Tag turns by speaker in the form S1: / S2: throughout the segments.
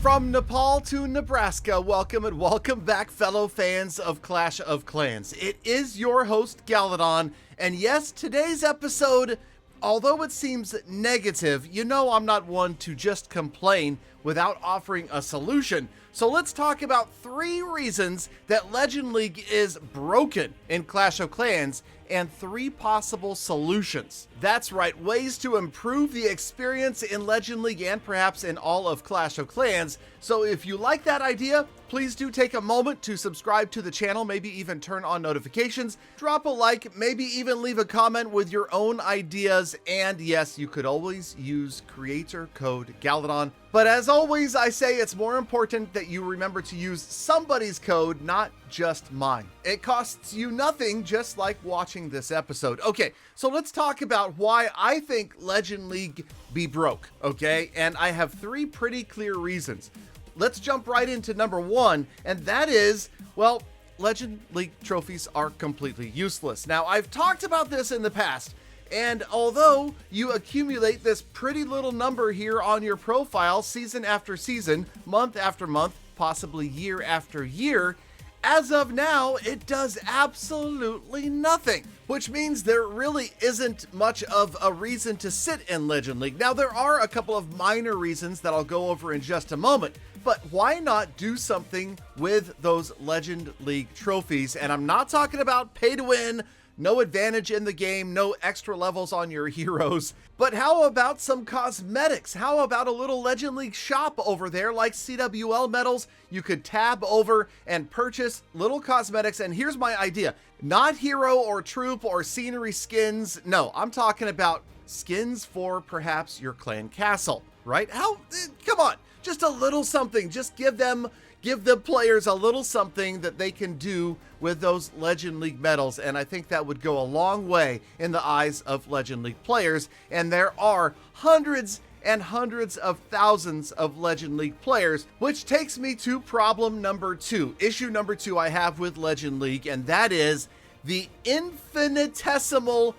S1: From Nepal to Nebraska, welcome and welcome back, fellow fans of Clash of Clans. It is your host, Galadon, and yes, today's episode, although it seems negative, you know I'm not one to just complain without offering a solution. So let's talk about 3 reasons that Legend League is broken in Clash of Clans and 3 possible solutions. That's right, ways to improve the experience in Legend League and perhaps in all of Clash of Clans. So if you like that idea, please do take a moment to subscribe to the channel, maybe even turn on notifications, drop a like, maybe even leave a comment with your own ideas, and yes, you could always use creator code Galadon. But as always, I say it's more important that you remember to use somebody's code, not just mine. It costs you nothing, just like watching this episode. Okay, so let's talk about why I think Legend League be broke, okay? And I have 3 pretty clear reasons. Let's jump right into number 1, and that is, well, Legend League trophies are completely useless. Now, I've talked about this in the past, and although you accumulate this pretty little number here on your profile season after season, month after month, possibly year after year, as of now, it does absolutely nothing, which means there really isn't much of a reason to sit in Legend League. Now, there are a couple of minor reasons that I'll go over in just a moment, but why not do something with those Legend League trophies? And I'm not talking about pay to win, no advantage in the game, no extra levels on your heroes. But how about some cosmetics? How about a little Legend League shop over there like CWL medals? You could tab over and purchase little cosmetics. And here's my idea. Not hero or troop or scenery skins. No, I'm talking about skins for perhaps your clan castle, right? Come on, just a little something. Just give the players a little something that they can do with those Legend League medals, and I think that would go a long way in the eyes of Legend League players, and there are hundreds and hundreds of thousands of Legend League players, which takes me to problem number 2, issue number 2 I have with Legend League, and that is the infinitesimal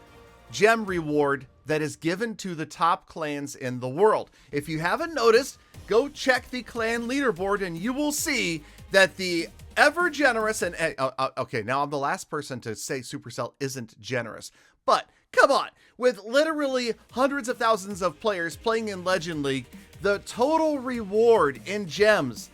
S1: gem reward that is given to the top clans in the world. If you haven't noticed, go check the clan leaderboard and you will see that the ever generous and okay, now I'm the last person to say Supercell isn't generous, but come on, with literally hundreds of thousands of players playing in Legend League, the total reward in gems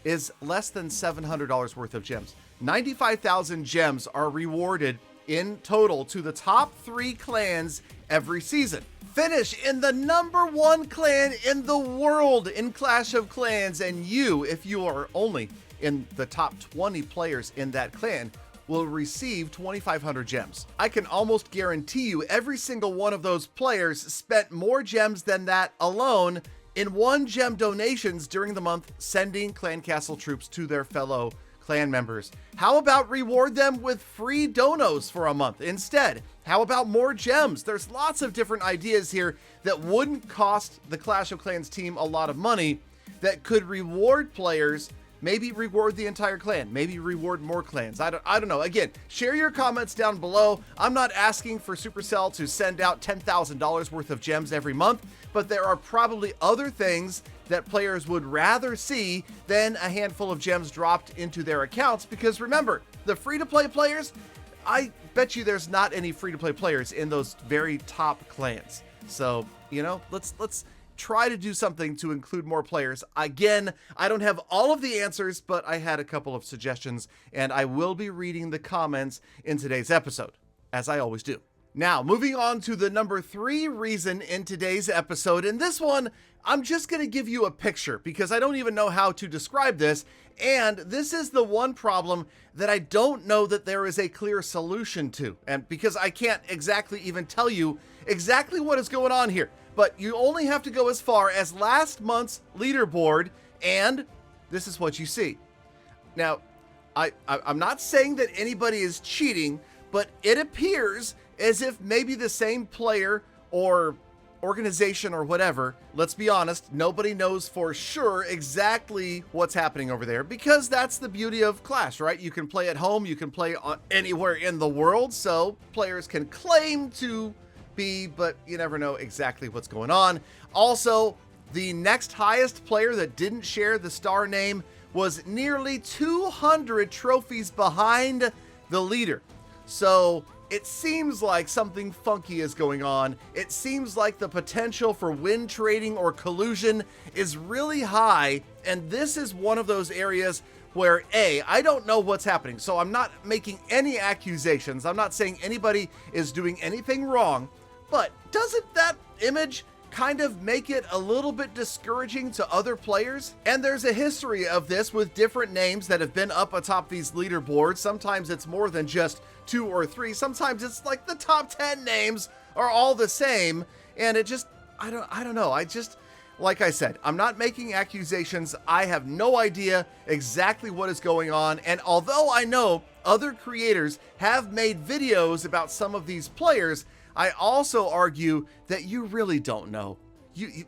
S1: is less than $700 worth of gems. 95,000 gems are rewarded in total to the top 3 clans every season. Finish in the number 1 clan in the world in Clash of Clans, and you, if you are only in the top 20 players in that clan, will receive 2,500 gems. I can almost guarantee you every single one of those players spent more gems than that alone in 1 gem donations during the month sending clan castle troops to their fellow clan members. How about reward them with free donos for a month instead? How about more gems? There's lots of different ideas here that wouldn't cost the Clash of Clans team a lot of money that could reward players, maybe reward the entire clan, maybe reward more clans. I don't know. Again, share your comments down below. I'm not asking for Supercell to send out $10,000 worth of gems every month, but there are probably other things that players would rather see than a handful of gems dropped into their accounts, because remember, the free-to-play players, I bet you there's not any free-to-play players in those very top clans. So, you know, let's try to do something to include more players. Again, I don't have all of the answers, but I had a couple of suggestions, and I will be reading the comments in today's episode, as I always do. Now, moving on to the number 3 reason in today's episode, and this one, I'm just going to give you a picture because I don't even know how to describe this, and this is the one problem that I don't know that there is a clear solution to, and because I can't exactly even tell you exactly what is going on here, but you only have to go as far as last month's leaderboard, and this is what you see. Now, I'm not saying that anybody is cheating, but it appears as if maybe the same player or organization or whatever, let's be honest, nobody knows for sure exactly what's happening over there, because that's the beauty of Clash, right? You can play at home, you can play anywhere in the world, so players can claim to be, but you never know exactly what's going on. Also, The next highest player that didn't share the star name was nearly 200 trophies behind the leader. So it seems like something funky is going on. It seems like the potential for win trading or collusion is really high, and this is one of those areas where I don't know what's happening, so I'm not making any accusations. I'm not saying anybody is doing anything wrong, but doesn't that image kind of make it a little bit discouraging to other players? And there's a history of this with different names that have been up atop these leaderboards. Sometimes it's more than just 2 or 3. Sometimes it's like the top 10 names are all the same, and it just, I don't know. Like I said, I'm not making accusations. I have no idea exactly what is going on. And although I know other creators have made videos about some of these players, I also argue that you really don't know.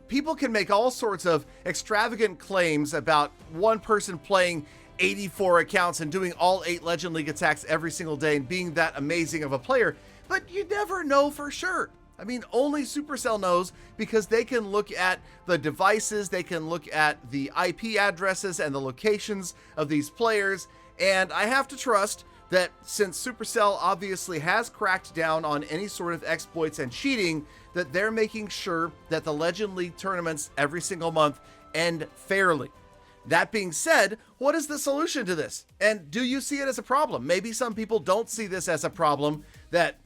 S1: People can make all sorts of extravagant claims about one person playing 84 accounts and doing all 8 Legend League attacks every single day and being that amazing of a player, but you never know for sure. I mean, only Supercell knows, because they can look at the devices, they can look at the IP addresses and the locations of these players, and I have to trust that since Supercell obviously has cracked down on any sort of exploits and cheating, that they're making sure that the Legend League tournaments every single month end fairly. That being said, what is the solution to this? And do you see it as a problem? Maybe some people don't see this as a problem, that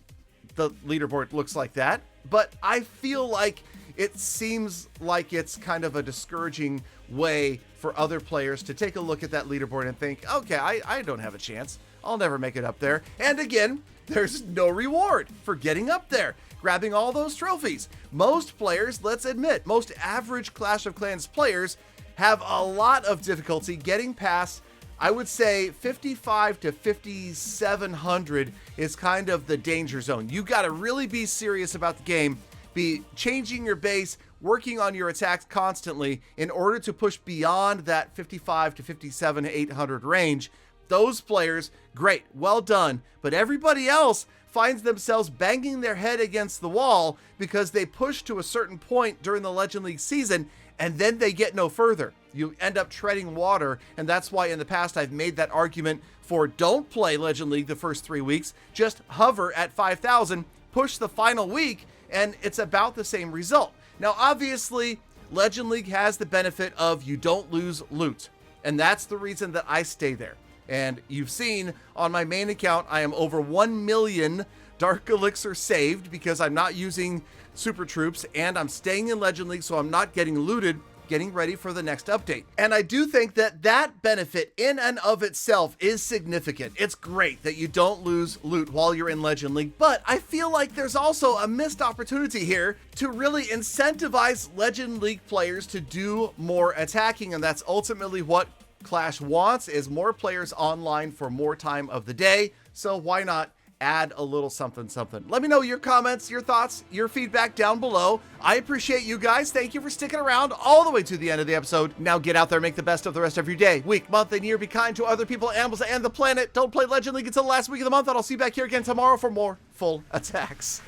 S1: the leaderboard looks like that, but I feel like it seems like it's kind of a discouraging way for other players to take a look at that leaderboard and think, okay, I don't have a chance. I'll never make it up there. And again, there's no reward for getting up there, grabbing all those trophies. Most players, let's admit, most average Clash of Clans players have a lot of difficulty getting past, I would say 55 to 5,700 is kind of the danger zone. You got to really be serious about the game, be changing your base, working on your attacks constantly in order to push beyond that 55 to 57,800 range. Those players, great, well done. But everybody else finds themselves banging their head against the wall because they push to a certain point during the Legend League season and then they get no further. You end up treading water, and that's why in the past I've made that argument for don't play Legend League the first 3 weeks, just hover at 5,000, push the final week, and it's about the same result. Now, obviously, Legend League has the benefit of you don't lose loot, and that's the reason that I stay there. And you've seen on my main account, I am over 1 million Dark Elixir saved because I'm not using Super Troops, and I'm staying in Legend League, so I'm not getting looted, getting ready for the next update. And I do think that that benefit in and of itself is significant. It's great that you don't lose loot while you're in Legend League, but I feel like there's also a missed opportunity here to really incentivize Legend League players to do more attacking, and that's ultimately what Clash wants, is more players online for more time of the day. So why not add a little something something? Let me know your comments, your thoughts, your feedback down below. I appreciate you guys. Thank you for sticking around all the way to the end of the episode. Now get out there, make the best of the rest of your day, week, month, and year. Be kind to other people, animals, and the planet. Don't play Legend League until the last week of the month, and I'll see you back here again tomorrow for more full attacks.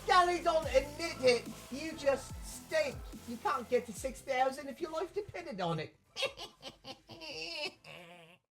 S2: Galadon, admit it. You just stink. You can't get to 6,000 if your life depended on it.